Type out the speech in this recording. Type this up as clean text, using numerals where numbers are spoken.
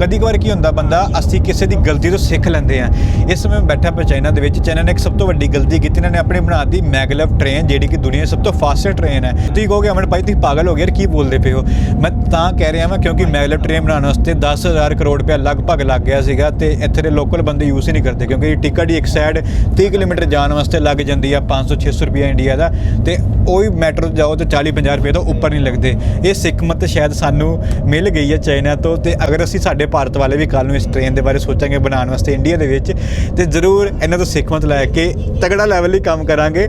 कभी कभार की होंदा बंदा असीं किसी की गलती तो सीख लैंदे आ। इस समय बैठा पर चाइना दे विच चाइना ने एक सब तो वड्डी गलती की, इन्होंने अपनी बना दी मैगलेव ट्रेन जिहड़ी कि दुनिया सब तो फास्टेस्ट ट्रेन है। तुसीं कहोगे अमन भाई तुसीं पागल हो गए यार की बोलते पे हो। मैं तां कह रहा वां क्योंकि मैगलेव ट्रेन बनाने वास्ते 10,000 करोड़ रुपया लगभग लग गया सीगा ते इत्थे दे लोकल बंदे यूज़ ही नहीं करते क्योंकि टिकट ही एक साइड 30 किलोमीटर जाने वास्ते लग जाती है 500-600 रुपया इंडिया का, तो वही मैट्रो जाओ तो 40-50 रुपये तो उपर नहीं लगते। ये सिकमत शायद सानू मिल गई है चाइना तो, अगर असीं साडे भारत वाले भी कल नूं इस ट्रेन के बारे सोचांगे बनाने वास्ते इंडिया दे विच, ते जरूर इन्हां तों सिकमत लैके तगड़ा लैवल ही काम करांगे।